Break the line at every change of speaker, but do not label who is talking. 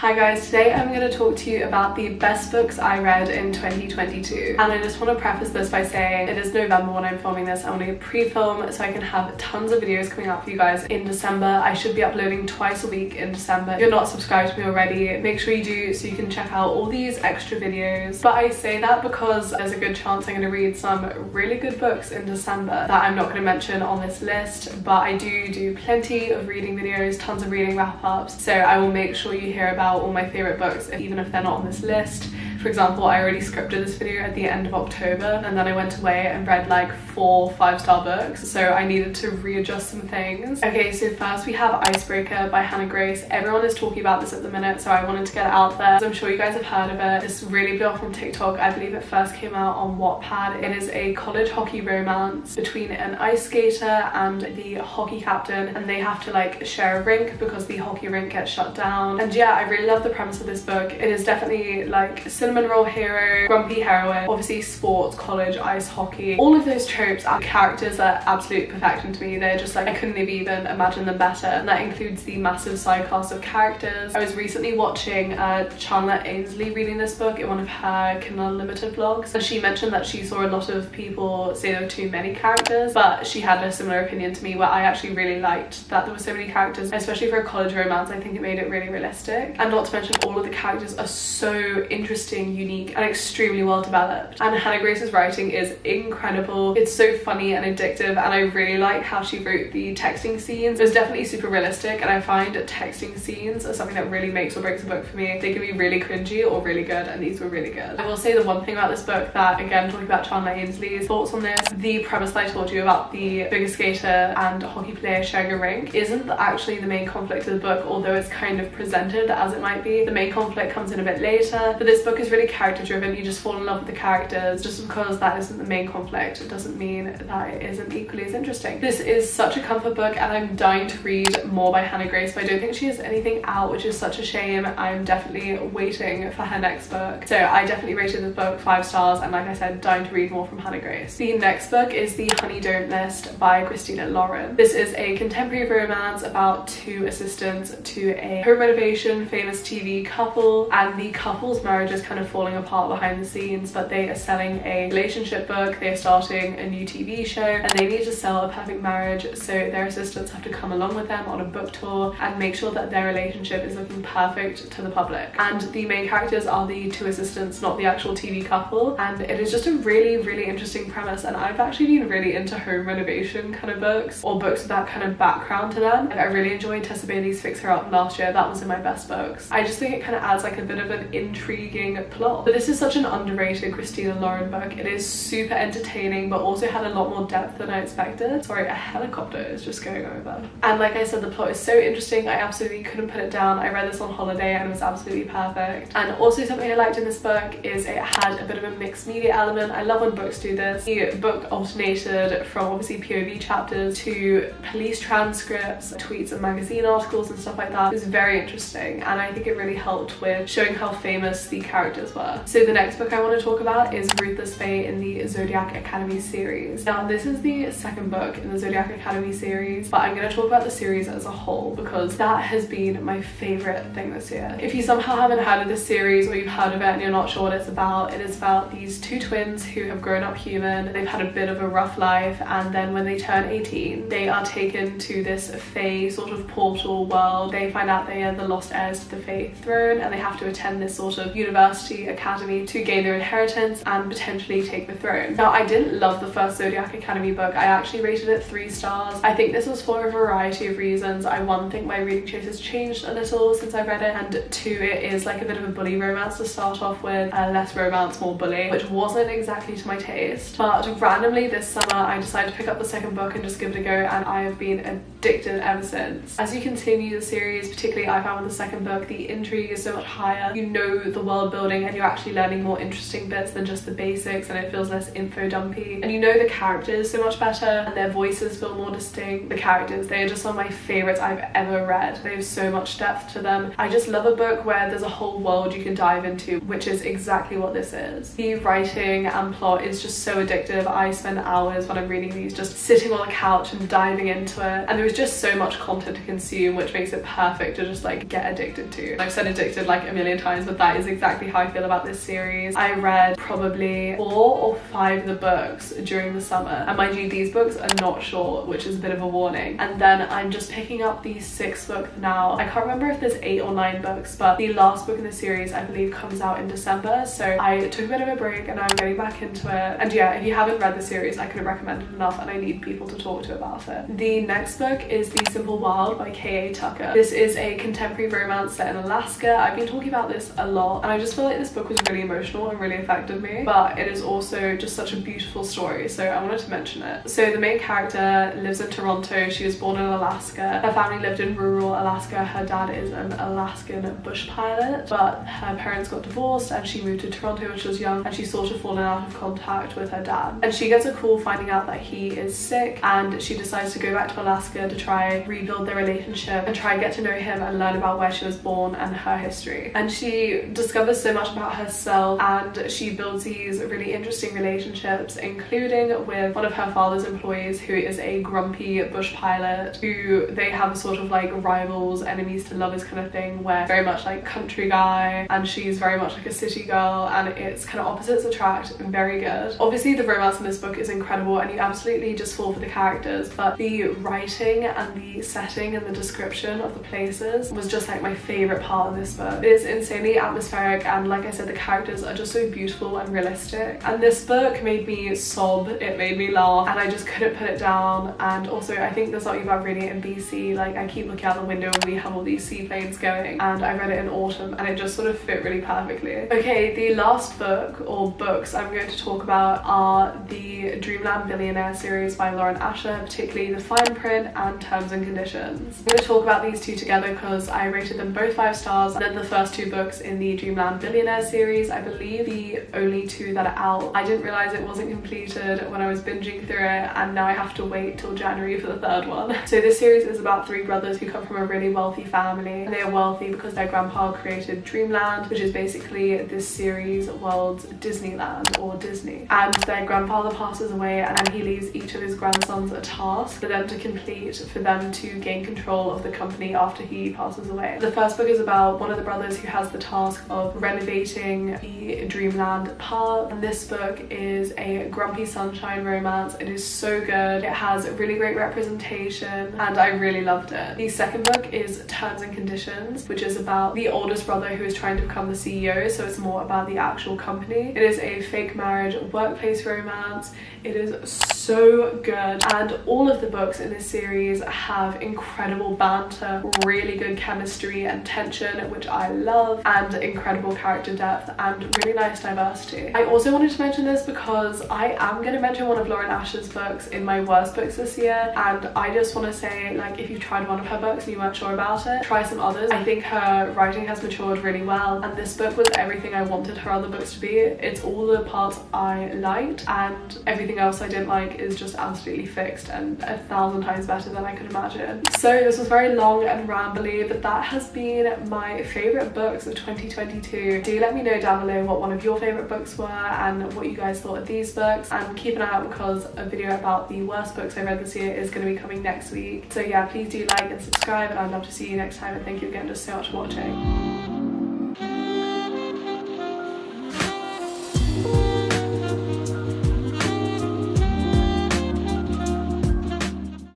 Hi guys, today I'm going to talk to you about the best books I read in 2022, and I just want to preface this by saying it is November when I'm filming this. I want to pre-film so I can have tons of videos coming out for you guys in December. I should be uploading twice a week in December. If you're not subscribed to me already, make sure you do so you can check out all these extra videos. But I say that because there's a good chance I'm going to read some really good books in December that I'm not going to mention on this list, but I do plenty of reading videos, tons of reading wrap-ups, so I will make sure you hear about all my favorite books even if they're not on this list. For example, I already scripted this video at the end of October and then I went away and read like 4 5-star books, so I needed to readjust some things. Okay, so first we have Icebreaker by Hannah Grace. Everyone is talking about this at the minute, so I wanted to get it out there. I'm sure you guys have heard of it. This really blew up on TikTok. I believe it first came out on Wattpad. It is a college hockey romance between an ice skater and the hockey captain, and they have to like share a rink because the hockey rink gets shut down. And yeah, I really love the premise of this book. It is definitely like cinnamon roll hero, grumpy heroine, obviously sports, college, ice hockey. All of those tropes and characters are absolute perfection to me. They're just like, I couldn't have even imagined them better. And that includes the massive side cast of characters. I was recently watching Chandler Ainsley reading this book in one of her Kindle Unlimited vlogs, and she mentioned that she saw a lot of people say there were too many characters, but she had a similar opinion to me where I actually really liked that there were so many characters, especially for a college romance. I think it made it really realistic, and not to mention all of the characters are so interesting, unique, and extremely well developed. And Hannah Grace's writing is incredible. It's so funny and addictive, and I really like how she wrote the texting scenes. It's definitely super realistic, and I find texting scenes are something that really makes or breaks a book for me. They can be really cringy or really good, and these were really good. I will say the one thing about this book that, again, talking about Chandler Ainsley's thoughts on this, the premise that I told you about the figure skater and hockey player sharing a rink isn't actually the main conflict of the book, although it's kind of presented as it might be. The main conflict comes in a bit later, but this book is really character driven. You just fall in love with the characters. Just because that isn't the main conflict, it doesn't mean that it isn't equally as interesting. This is such a comfort book, and I'm dying to read more by Hannah Grace, but I don't think she has anything out, which is such a shame. I'm definitely waiting for her next book. So I definitely rated this book 5 stars, and like I said, dying to read more from Hannah Grace. The next book is The Honey Don't List by Christina Lauren. This is a contemporary romance about 2 assistants to a home renovation famous TV couple, and the couple's marriage is kind of falling apart behind the scenes, but they are selling a relationship book. They're starting a new TV show, and they need to sell A Perfect Marriage, so their assistants have to come along with them on a book tour and make sure that their relationship is looking perfect to the public. And the main characters are the 2 assistants, not the actual TV couple, and it is just a really interesting premise. And I've actually been really into home renovation kind of books, or books with that kind of background to them. Like, I really enjoyed Tessa Bailey's Fix Her Up last year. That was in my best books. I just think it kind of adds like a bit of an intriguing plot. But this is such an underrated Christina Lauren book. It is super entertaining, but also had a lot more depth than I expected. Sorry, a helicopter is just going over. And like I said, the plot is so interesting. I absolutely couldn't put it down. I read this on holiday and it was absolutely perfect. And also something I liked in this book is it had a bit of a mixed media element. I love when books do this. The book alternated from obviously POV chapters to police transcripts, tweets and magazine articles and stuff like that. It was very interesting, and I think it really helped with showing how famous the characters were. So the next book I want to talk about is Ruthless Fate in the Zodiac Academy series. Now this is the 2nd book in the Zodiac Academy series, but I'm going to talk about the series as a whole because that has been my favorite thing this year. If you somehow haven't heard of this series, or you've heard of it and you're not sure what it's about, it is about these 2 twins who have grown up human. They've had a bit of a rough life, and then when they turn 18 they are taken to this Fae sort of portal world. They find out they are the lost heirs to the Fae throne, and they have to attend this sort of university academy to gain their inheritance and potentially take the throne. Now I didn't love the first Zodiac Academy book. I actually rated it 3 stars. I think this was for a variety of reasons. I think my reading choice has changed a little since I read it, and 2, it is like a bit of a bully romance to start off with, less romance, more bully, which wasn't exactly to my taste. But randomly this summer I decided to pick up the 2nd book and just give it a go, and I have been addicted ever since. As you continue the series, particularly I found with the 2nd book, the intrigue is so much higher. You know the world building building and you're actually learning more interesting bits than just the basics, and it feels less info dumpy, and you know the characters so much better and their voices feel more distinct. The characters, they are just some of my favorites I've ever read. They have so much depth to them. I just love a book where there's a whole world you can dive into, which is exactly what this is. The writing and plot is just so addictive. I spend hours when I'm reading these just sitting on the couch and diving into it, and there is just so much content to consume, which makes it perfect to just like get addicted to. I've said addicted like a million times, but that is exactly how I feel about this series. I read probably 4 or 5 of the books during the summer, and mind you, these books are not short, which is a bit of a warning. And then I'm just picking up the 6th book now. I can't remember if there's 8 or 9 books, but the last book in the series I believe comes out in December, so I took a bit of a break and I'm getting back into it. And yeah, if you haven't read the series, I couldn't recommend it enough, and I need people to talk to about it. The next book is The Simple Wild by K.A. Tucker. This is a contemporary romance set in Alaska. I've been talking about this a lot, and I just feel like this book was really emotional and really affected me, but it is also just such a beautiful story, so I wanted to mention it. So the main character lives in Toronto. She was born in Alaska. Her family lived in rural Alaska. Her dad is an Alaskan bush pilot, but her parents got divorced and she moved to Toronto when she was young, and she's sort of fallen out of contact with her dad. And she gets a call finding out that he is sick, and she decides to go back to Alaska to try rebuild their relationship and try and get to know him and learn about where she was born and her history. And she discovers so much about herself, and she builds these really interesting relationships, including with one of her father's employees, who is a grumpy bush pilot, who they have a sort of like rivals, enemies to lovers kind of thing, where very much like country guy and she's very much like a city girl, and it's kind of opposites attract and very good. Obviously the romance in this book is incredible and you absolutely just fall for the characters, but the writing and the setting and the description of the places was just like my favorite part of this book. It is insanely atmospheric, and like I said, the characters are just so beautiful and realistic, and this book made me sob, it made me laugh, and I just couldn't put it down. And also I think there's something about reading it in BC, like I keep looking out the window and we have all these seaplanes going, and I read it in autumn and it just sort of fit really perfectly. Okay, the last book or books I'm going to talk about are the Dreamland Billionaire series by Lauren Asher, particularly The Fine Print and Terms and Conditions. I'm going to talk about these two together because I rated them both 5 stars. And then the first 2 books in the Dreamland Billionaire series, I believe the only 2 that are out. I didn't realize it wasn't completed when I was binging through it, and now I have to wait till January for the 3rd one. So this series is about 3 brothers who come from a really wealthy family, and they are wealthy because their grandpa created Dreamland, which is basically this series world's Disneyland or Disney. And their grandfather passes away and he leaves each of his grandsons a task for them to complete, for them to gain control of the company after he passes away. The first book is about one of the brothers who has the task of renovating the Dreamland park, and this book is a grumpy sunshine romance. It is so good. It has really great representation and I really loved it. The second book is Terms and Conditions, which is about the oldest brother who is trying to become the CEO, so it's more about the actual company. It is a fake marriage workplace romance. It is so good, and all of the books in this series have incredible banter, really good chemistry and tension, which I love, and incredible character depth and really nice diversity. I also wanted to mention this because I am going to mention one of Lauren Asher's books in my worst books this year, and I just want to say, like, if you've tried one of her books and you weren't sure about it, try some others. I think her writing has matured really well, and this book was everything I wanted her other books to be. It's all the parts I liked, and everything else I didn't like is just absolutely fixed and 1,000 times better than I could imagine. So this was very long and rambly, but that has been my favorite books of 2022. Do let me know down below what one of your favorite books were and what you guys thought of these books, and keep an eye out because a video about the worst books I read this year is going to be coming next week. So yeah, please do like and subscribe, and I'd love to see you next time, and thank you again just so much for watching.